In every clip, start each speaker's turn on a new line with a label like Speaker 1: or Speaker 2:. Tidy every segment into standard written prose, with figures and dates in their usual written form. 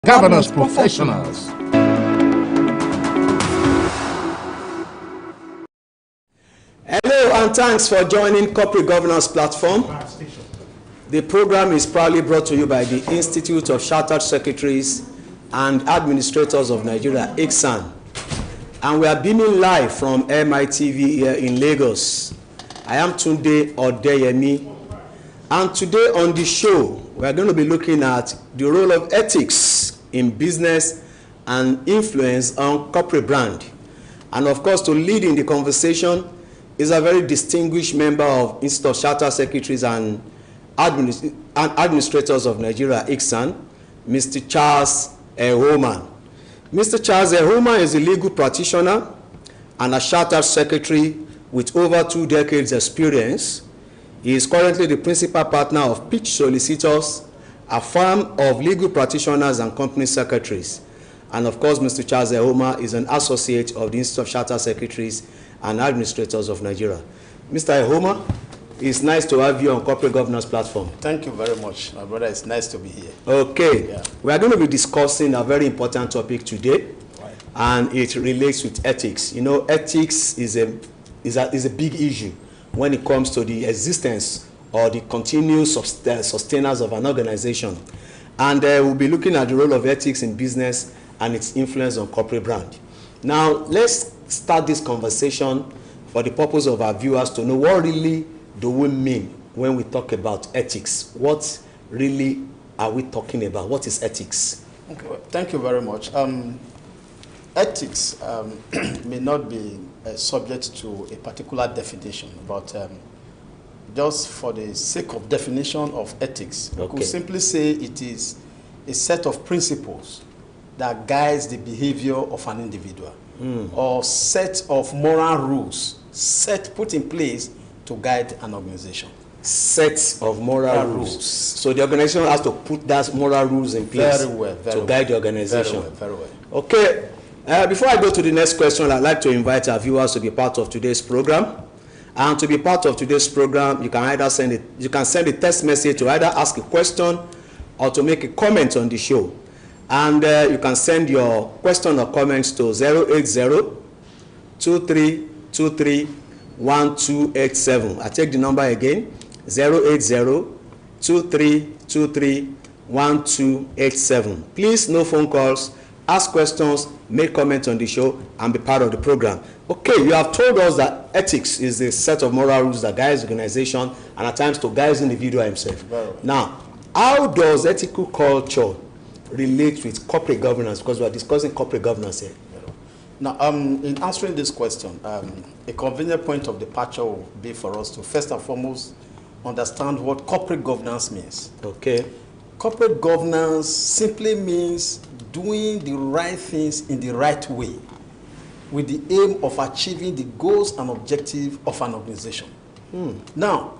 Speaker 1: Governance professionals.
Speaker 2: Hello and thanks for joining Corporate Governance Platform. The program is proudly brought to you by the Institute of Chartered Secretaries and Administrators of Nigeria, ICSAN. And we are beaming live from Mitv here in Lagos. I am Tunde Odeyemi. And today on the show, we are going to be looking at the role of ethics in business and influence on corporate brand. And of course, to lead in the conversation is a very distinguished member of Institute of Chartered Secretaries and Administrators of Nigeria, ICSAN, Mr. Charles Ehoma. Mr. Charles Ehoma is a legal practitioner and a Chartered Secretary with over 2 decades experience. He is currently the principal partner of Pitch Solicitors, a firm of legal practitioners and company secretaries. And of course, Mr. Charles Ehoma is an associate of the Institute of Chartered Secretaries and Administrators of Nigeria. Mr. Ehoma, it's nice to have you on Corporate Governance Platform.
Speaker 3: Thank you very much, my brother. It's nice to be here.
Speaker 2: Okay.
Speaker 3: Yeah.
Speaker 2: We are going to be discussing a very important topic today, and it relates with ethics. You know, ethics is a big issue when it comes to the existence or the continuous sustenance of an organization. And we'll be looking at the role of ethics in business and its influence on corporate brand. Now, let's start this conversation for the purpose of our viewers to know what really do we mean when we talk about ethics. What really are we talking about? What is ethics?
Speaker 3: Okay, well, thank you very much. Ethics may not be subject to a particular definition, but just for the sake of definition of ethics, we could simply say it is a set of principles that guides the behavior of an individual, or set of moral rules put in place to guide an organization.
Speaker 2: Sets of moral rules. So the organization has to put that moral rules in place to guide the organization.
Speaker 3: Very well.
Speaker 2: Okay. Before I go to the next question, I'd like to invite our viewers to be part of today's program. And to be part of today's program, you can either send a text message to either ask a question or to make a comment on the show. And you can send your question or comments to 080-2323-1287. I take the number again, 080-2323-1287. Please, no phone calls. Ask questions, make comments on the show, and be part of the program. Okay, you have told us that ethics is a set of moral rules that guides the organization and at times to guide the individual himself. Now, how does ethical culture relate with corporate governance? Because we are discussing corporate governance here.
Speaker 3: Now, in answering this question, a convenient point of departure will be for us to first and foremost understand what corporate governance means.
Speaker 2: Okay.
Speaker 3: Corporate governance simply means doing the right things in the right way with the aim of achieving the goals and objectives of an organization. Now,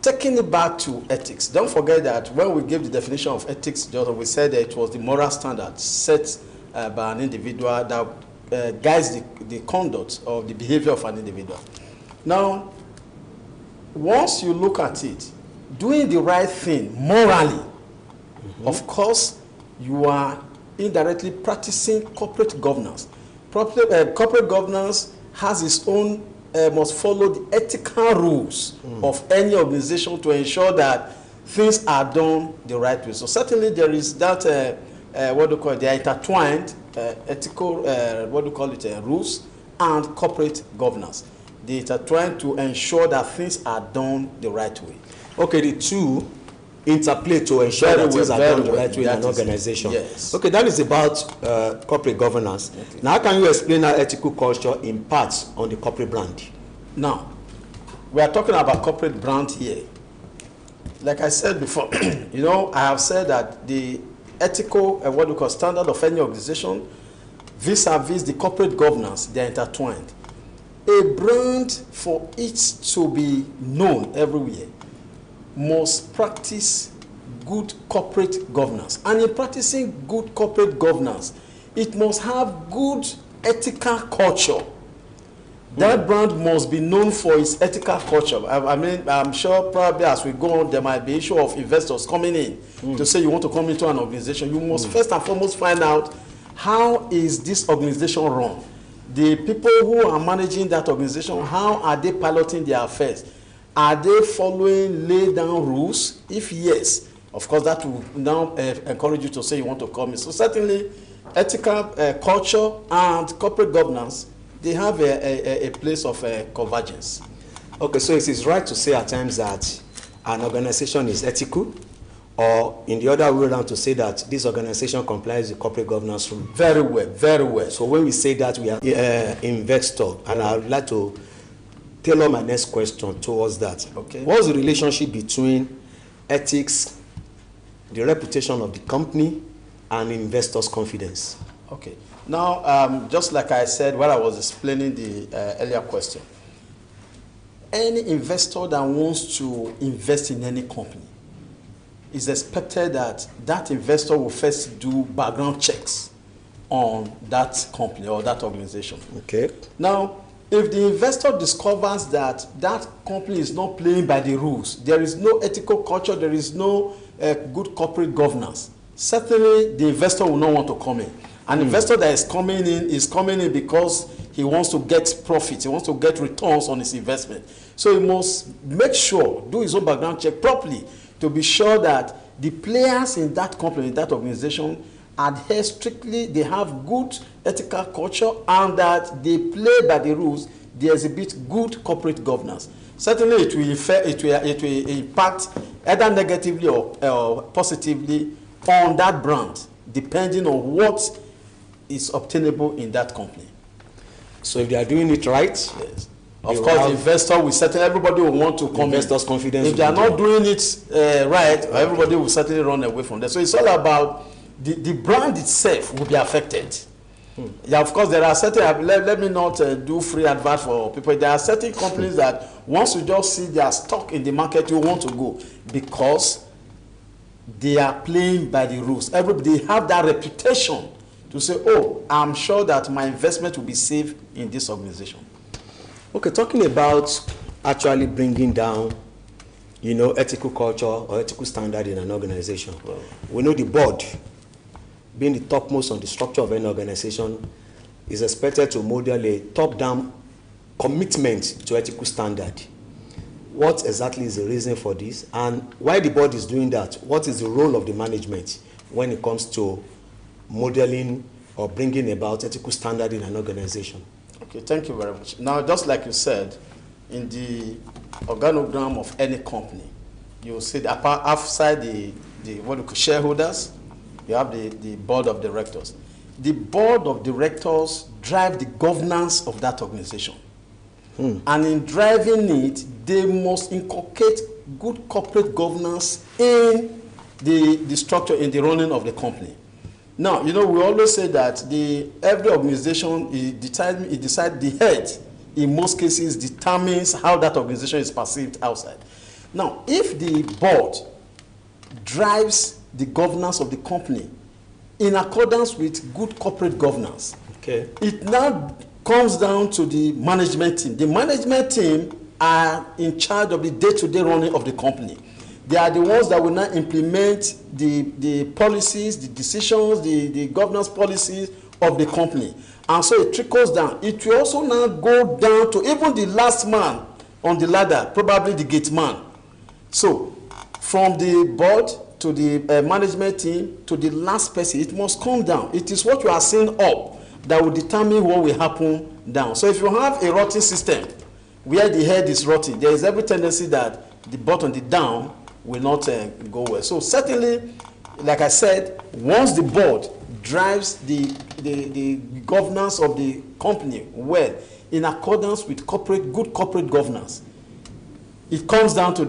Speaker 3: taking it back to ethics, don't forget that when we gave the definition of ethics, we said that it was the moral standard set by an individual that guides the conduct of the behavior of an individual. Now, once you look at it, doing the right thing morally, of course, you are indirectly practicing corporate governance. Corporate governance has its own, must follow the ethical rules of any organization to ensure that things are done the right way. So certainly there is that, what do you call it, they are intertwined ethical, rules and corporate governance. They intertwine to ensure that things are done the right way.
Speaker 2: Okay, the two interplay to ensure that things are done the right way in an organization.
Speaker 3: Yes.
Speaker 2: Okay, that is about corporate governance. Okay. Now, how can you explain how ethical culture impacts on the corporate brand?
Speaker 3: Now, we are talking about corporate brand here. Like I said before, you know, I have said that the ethical, standard of any organization vis-a-vis the corporate governance, they are intertwined. A brand, for it to be known everywhere, must practice good corporate governance. And in practicing good corporate governance, it must have good ethical culture. That brand must be known for its ethical culture. I mean, I'm sure probably as we go on, there might be issue of investors coming in to say you want to come into an organization. You must first and foremost find out how is this organization run. The people who are managing that organization, how are they piloting their affairs? Are they following laid down rules? If yes, of course, that will now encourage you to say you want to come in. So certainly, ethical culture and corporate governance, they have a place of convergence.
Speaker 2: Okay, so it is right to say at times that an organization is ethical, or in the other way around to say that this organization complies with corporate governance rule.
Speaker 3: Very well, very well.
Speaker 2: So when we say that we are investor, and I would like to tailor my next question towards that.
Speaker 3: Okay.
Speaker 2: What's the relationship between ethics, the reputation of the company, and investors' confidence?
Speaker 3: Okay. Now, just like I said while I was explaining the earlier question, any investor that wants to invest in any company is expected that that investor will first do background checks on that company or that organization.
Speaker 2: Okay.
Speaker 3: Now, if the investor discovers that that company is not playing by the rules, there is no ethical culture, there is no good corporate governance, certainly the investor will not want to come in. An investor that is coming in because he wants to get profits, he wants to get returns on his investment. So he must make sure, do his own background check properly to be sure that the players in that company, in that organization, adhere strictly, they have good ethical culture, and that they play by the rules, they exhibit good corporate governance. Certainly it will impact either negatively or positively on that brand, depending on what is obtainable in that company.
Speaker 2: So if they are doing it right,
Speaker 3: yes. Of course, the investor will certainly, everybody will want to come in.
Speaker 2: Investors' confidence.
Speaker 3: If they are not doing it right, everybody will certainly run away from that. So it's all about the brand itself will be affected. Yeah, of course, there are certain, let me not do free advert for people. There are certain companies that once you just see their stock in the market, you want to go because they are playing by the rules. Everybody have that reputation to say, oh, I'm sure that my investment will be safe in this organization.
Speaker 2: Okay, talking about actually bringing down, ethical culture or ethical standard in an organization. We know the board, being the topmost on the structure of any organization, is expected to model a top-down commitment to ethical standard. What exactly is the reason for this? And why the board is doing that? What is the role of the management when it comes to modeling or bringing about ethical standard in an organization?
Speaker 3: Okay, thank you very much. Now, just like you said, in the organogram of any company, you will see that outside the what we call shareholders, you have the board of directors. The board of directors drive the governance of that organization. And in driving it, they must inculcate good corporate governance in the structure, in the running of the company. Now, we always say that every organization, the head, in most cases, determines how that organization is perceived outside. Now, if the board drives the governance of the company in accordance with good corporate governance,
Speaker 2: okay,
Speaker 3: it now comes down to the management team. The management team are in charge of the day-to-day running of the company. They are the ones that will now implement the policies, the decisions, the governance policies of the company. And so it trickles down. It will also now go down to even the last man on the ladder, probably the gate man. So from the board to the management team to the last person, it must come down. It is what you are seeing up that will determine what will happen down. So if you have a rotting system where the head is rotting, there is every tendency that the bottom, the down, will not go well. So certainly, like I said, once the board drives the governance of the company well, in accordance with good corporate governance, it comes down to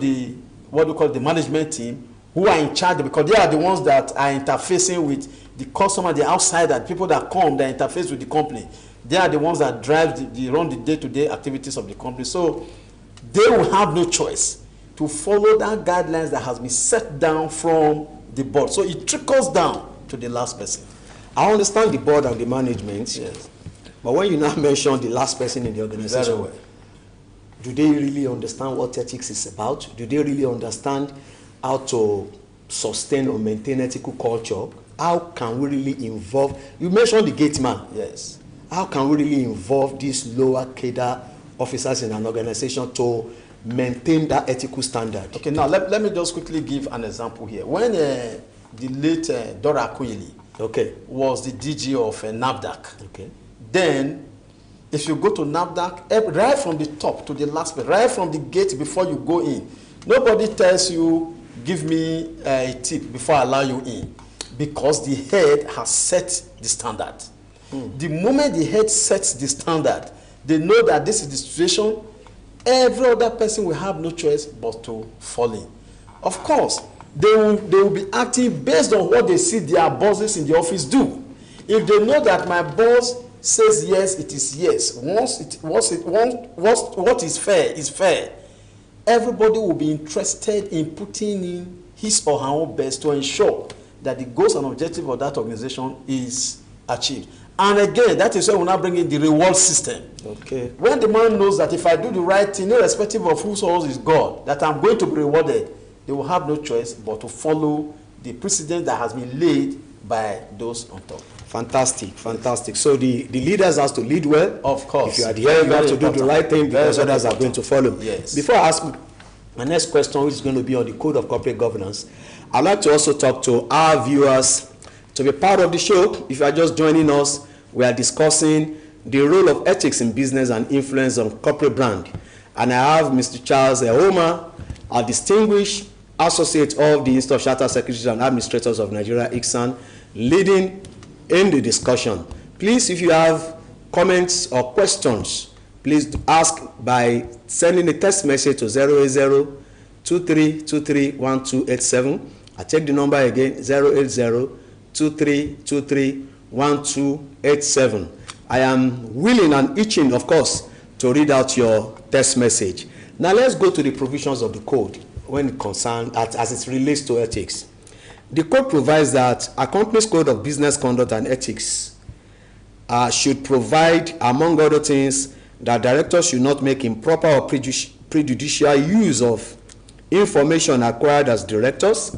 Speaker 3: what we call the management team, who are in charge, because they are the ones that are interfacing with the customer, the outsider, people that come, that interface with the company. They are the ones that run the day-to-day activities of the company. So they will have no choice to follow that guidelines that has been set down from the board. So it trickles down to the last person.
Speaker 2: I understand the board and the management.
Speaker 3: Yes.
Speaker 2: But when you now mention the last person in the organization,
Speaker 3: Very well.
Speaker 2: do they really understand what ethics is about? Do they really understand how to sustain or maintain ethical culture? How can we really involve, you mentioned the gate man.
Speaker 3: Yes.
Speaker 2: How can we really involve these lower cadre officers in an organization to maintain that ethical standard?
Speaker 3: Okay, now let me just quickly give an example here. When the late Dora Akunyili was the DG of NAFDAC, then if you go to NAFDAC, right from the top to the last bit, right from the gate before you go in, nobody tells you, give me a tip before I allow you in, because the head has set the standard. The moment the head sets the standard, they know that this is the situation. Every other person will have no choice but to fall in. Of course, they will be acting based on what they see their bosses in the office do. If they know that my boss says yes, it is yes. What is fair is fair. Everybody will be interested in putting in his or her own best to ensure that the goals and objectives of that organization is achieved. And again, that is why we now bring in the reward system.
Speaker 2: Okay.
Speaker 3: When the man knows that if I do the right thing, irrespective of whose source is God, that I'm going to be rewarded, they will have no choice but to follow the precedent that has been laid by those on top.
Speaker 2: Fantastic, fantastic. So the leaders has to lead well.
Speaker 3: Of course.
Speaker 2: If you are the head, you have to do the right thing because others are going to follow.
Speaker 3: Yes.
Speaker 2: Before I ask my next question, which is going to be on the Code of Corporate Governance, I'd like to also talk to our viewers to be part of the show. If you are just joining us, we are discussing the role of ethics in business and influence on corporate brand. And I have Mr. Charles Ehoma, a distinguished associate of the Institute of Chartered Secretaries and Administrators of Nigeria, ICSAN, leading in the discussion. Please, if you have comments or questions, please ask by sending a text message to 080-2323-1287. I take the number again, 080-2323-1287. I am willing and itching, of course, to read out your text message. Now let's go to the provisions of the code when it concerns, as it relates to ethics. The code provides that a company's code of business conduct and ethics should provide, among other things, that directors should not make improper or prejudicial use of information acquired as directors,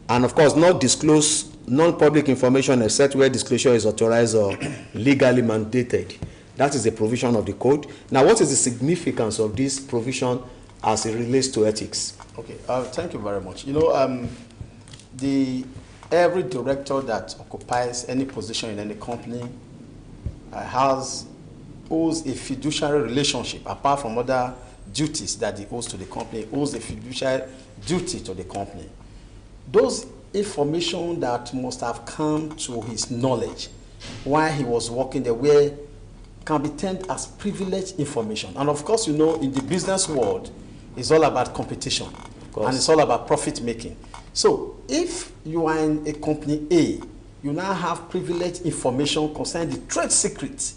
Speaker 2: and of course not disclose non-public information except where disclosure is authorized or legally mandated. That is the provision of the code. Now, what is the significance of this provision as it relates to ethics?
Speaker 3: Okay, thank you very much. You know, every director that occupies any position in any company owes a fiduciary relationship, apart from other duties that he owes to the company, owes a fiduciary duty to the company. Those information that must have come to his knowledge while he was working there can be termed as privileged information. And of course, you know, in the business world, it's all about competition and it's all about profit making. So if you are in a company A, you now have privileged information concerning the trade secrets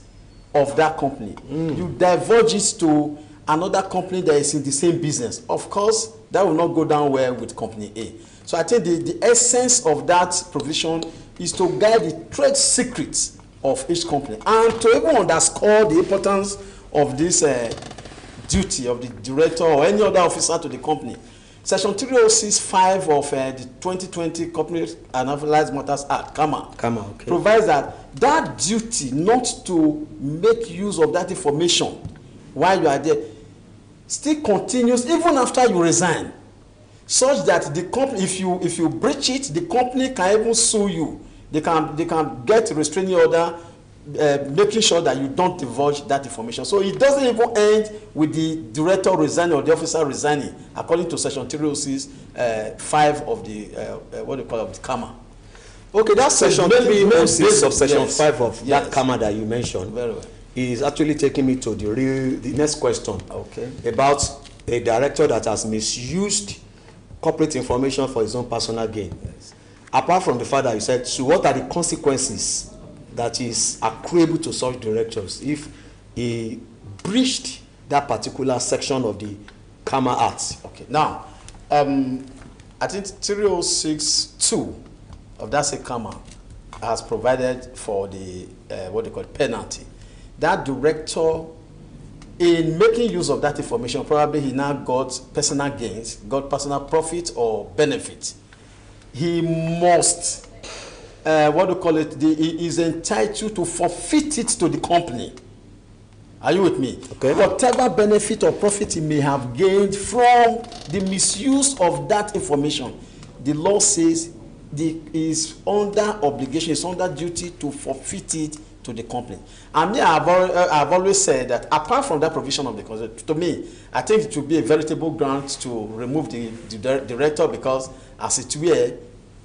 Speaker 3: of that company. You divulge it to another company that is in the same business. Of course, that will not go down well with company A. So I think the essence of that provision is to guide the trade secrets of each company and to even underscore the importance of this duty of the director or any other officer to the company. Section 306(5) of the 2020 Companies and Analyzed Matters Act, okay, provides that duty not to make use of that information while you are there still continues even after you resign, such that the company, if you breach it, the company can even sue you. They can get a restraining order, making sure that you don't divulge that information. So it doesn't even end with the director resigning or the officer resigning, according to Section 306(5) of the what do you call it, of the CAMA.
Speaker 2: Okay, that section 306 of Section 5 of that CAMA that you mentioned
Speaker 3: very well
Speaker 2: is actually taking me to the next question.
Speaker 3: Okay.
Speaker 2: About a director that has misused corporate information for his own personal gain.
Speaker 3: Yes.
Speaker 2: Apart from the fact that you said, so what are the consequences that is accruable to such directors if he breached that particular section of the CAMA Act?
Speaker 3: Okay. Now, I think 306(2) of that same CAMA has provided for the what they call penalty. that director, in making use of that information, probably he now got personal gains, got personal profit or benefit. He must, what do you call it, he is entitled to forfeit it to the company. Are you with me?
Speaker 2: Okay.
Speaker 3: Whatever benefit or profit he may have gained from the misuse of that information, the law says he is under obligation, is under duty to forfeit it to the company. And me, I've always said that apart from that provision of the Constitution, to me, I think it would be a veritable ground to remove the director, because as it were,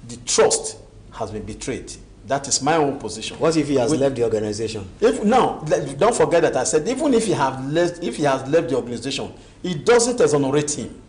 Speaker 3: the trust has been betrayed. That is my own position.
Speaker 2: What if he has left the organization?
Speaker 3: No, don't forget that I said even if he has left the organization, it doesn't exonerate him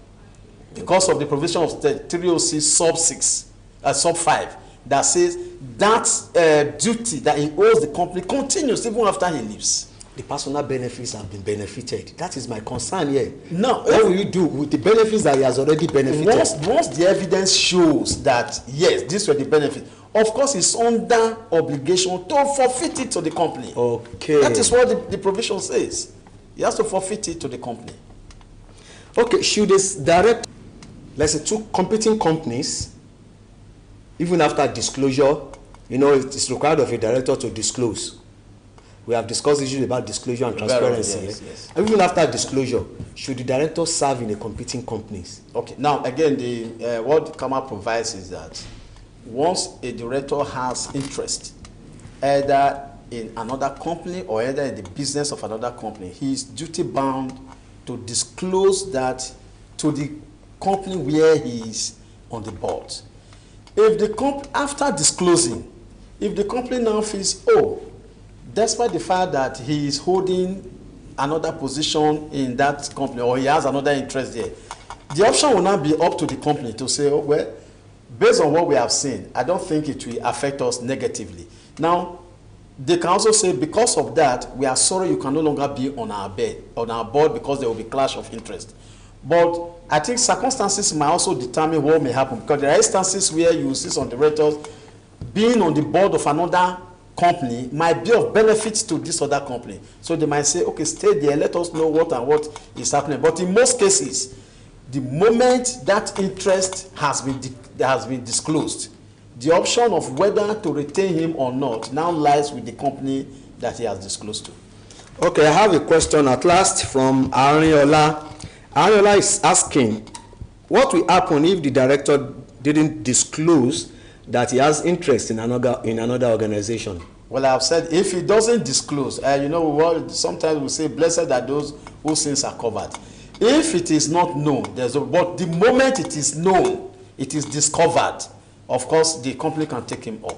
Speaker 3: because of the provision of 306 sub 6, sub 5 that says that duty that he owes the company continues even after he leaves.
Speaker 2: The personal benefits have been benefited. That is my concern here.
Speaker 3: Now,
Speaker 2: what will you do with the benefits that he has already benefited?
Speaker 3: Once the evidence shows that yes, these were the benefits, of course, it's under obligation to forfeit it to the company.
Speaker 2: Okay.
Speaker 3: That is what the provision says. He has to forfeit it to the company.
Speaker 2: Okay, should this direct, let's say, two competing companies, even after disclosure, you know, it's required of a director to disclose. We have discussed issues about disclosure and transparency.
Speaker 3: Yes.
Speaker 2: Even after disclosure, should the director serve in a competing companies?
Speaker 3: Okay. Now, again, what KAMA provides is that once a director has interest, either in another company or either in the business of another company, he is duty bound to disclose that to the company where he is on the board. If the after disclosing, if the company now feels, oh, despite the fact that he is holding another position in that company or he has another interest there, the option will now be up to the company to say, oh, well, based on what we have seen, I don't think it will affect us negatively. Now, they can also say, because of that, we are sorry you can no longer be on our board because there will be clash of interest. But I think circumstances might also determine what may happen, because there are instances where you see some directors being on the board of another company might be of benefit to this other company. So they might say, okay, stay there, let us know what and what is happening. But in most cases, the moment that interest has been disclosed, the option of whether to retain him or not now lies with the company that he has disclosed to.
Speaker 2: Okay, I have a question at last from Ariola. Ariola is asking, what will happen if the director didn't disclose that he has interest in another organization?
Speaker 3: Well, I've said if he doesn't disclose, you know what? Sometimes we say, "Blessed are those whose sins are covered." If it is not known, but the moment it is known, it is discovered, of course, the company can take him up.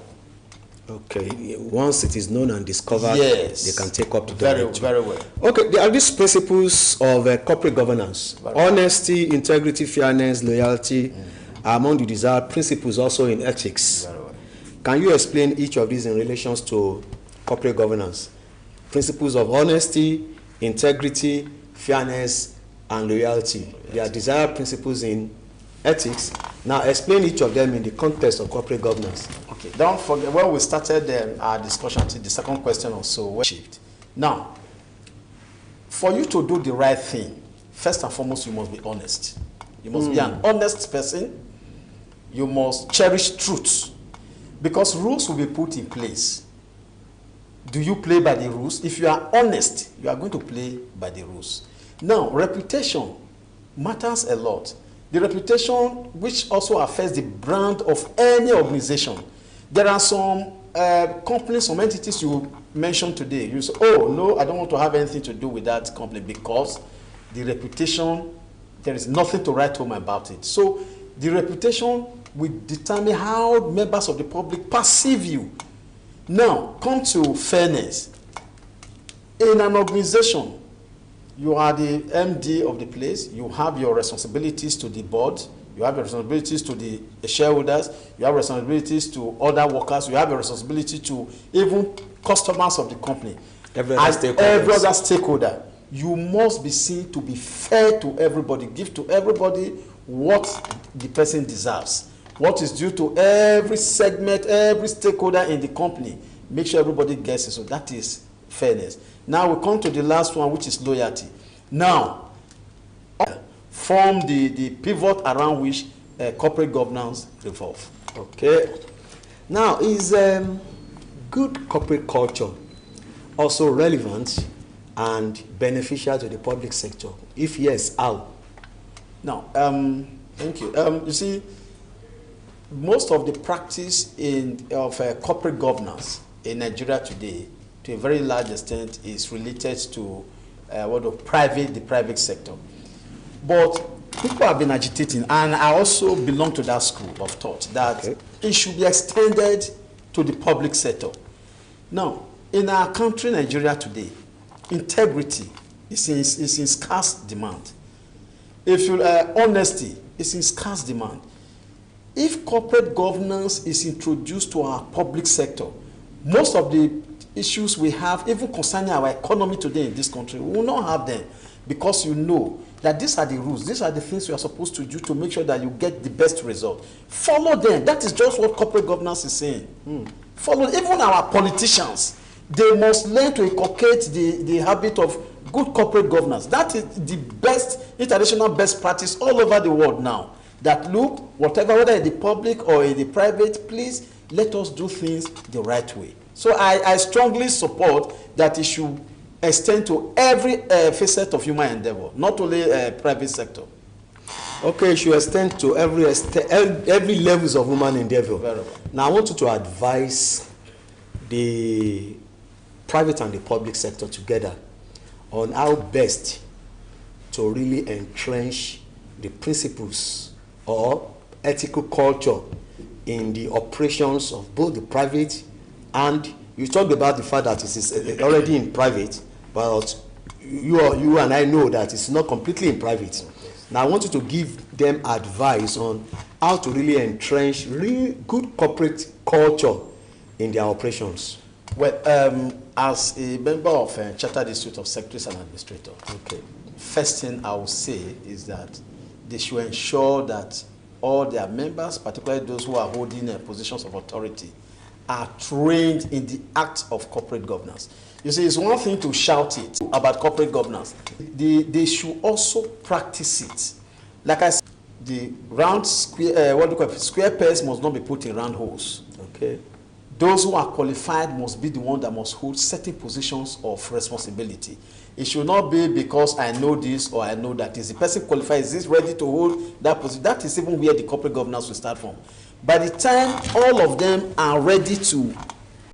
Speaker 2: Okay, once it is known and discovered,
Speaker 3: yes,
Speaker 2: they can take up the
Speaker 3: director. Very well.
Speaker 2: Okay, there are these principles of corporate governance: honesty, integrity, fairness, loyalty, are among the desired principles also in ethics.
Speaker 3: Very well.
Speaker 2: Can you explain each of these in relation to corporate governance? Principles of honesty, integrity, fairness, and loyalty. They are desired principles in ethics. Now explain each of them in the context of corporate governance.
Speaker 3: Okay, don't forget, when we started our discussion, the second question also was achieved. Now, for you to do the right thing, first and foremost, you must be honest. You must be an honest person. You must cherish truth, because rules will be put in place. Do you play by the rules? If you are honest, you are going to play by the rules. Now, reputation matters a lot. The reputation which also affects the brand of any organization. There are some companies, some entities you mentioned today. You say, oh, no, I don't want to have anything to do with that company because the reputation, there is nothing to write home about it. So the reputation will determine how members of the public perceive you. Now, come to fairness. In an organization, you are the MD of the place, you have your responsibilities to the board, you have your responsibilities to the shareholders, you have responsibilities to other workers, you have your responsibility to even customers of the company.
Speaker 2: Every other
Speaker 3: stakeholder. You must be seen to be fair to everybody, give to everybody what the person deserves, what is due to every segment, every stakeholder in the company. Make sure everybody gets it. So that is fairness. Now we come to the last one, which is loyalty. Now, form the pivot around which corporate governance revolve.
Speaker 2: Okay. Now, is good corporate culture also relevant and beneficial to the public sector? If yes, how?
Speaker 3: Now, thank you. You see, most of the practice of corporate governance in Nigeria today, to a very large extent, is related to the private sector. But people have been agitating, and I also belong to that school of thought, that it should be extended to the public sector. Now, in our country, Nigeria today, integrity is in scarce demand. Honesty is in scarce demand. If corporate governance is introduced to our public sector, most of the issues we have, even concerning our economy today in this country, we will not have them, because you know that these are the rules, these are the things you are supposed to do to make sure that you get the best result. Follow them. That is just what corporate governance is saying. Follow. Even our politicians, they must learn to inculcate the habit of good corporate governance. That is the best, international best practice all over the world now. That look, whatever, whether in the public or in the private, please let us do things the right way. So I strongly support that it should extend to every facet of human endeavor, not only private sector.
Speaker 2: Okay, it should extend to every levels of human endeavor.
Speaker 3: Very well.
Speaker 2: Now, I want you to advise the private and the public sector together on how best to really entrench the principles or ethical culture in the operations of both the private, and you talked about the fact that it is already in private, but you and I know that it's not completely in private. Now, I want you to give them advice on how to really entrench really good corporate culture in their operations.
Speaker 3: Well, as a member of Chartered Institute of Secretaries and Administrators, first thing I will say is that they should ensure that all their members, particularly those who are holding positions of authority, are trained in the act of corporate governance. You see, it's one thing to shout it about corporate governance. They should also practice it. Like I said, the round square, square pegs must not be put in round holes.
Speaker 2: Okay.
Speaker 3: Those who are qualified must be the one that must hold certain positions of responsibility. It should not be because I know this or I know that. Is the person qualified? Is this ready to hold that position? That is even where the corporate governance will start from. By the time all of them are ready to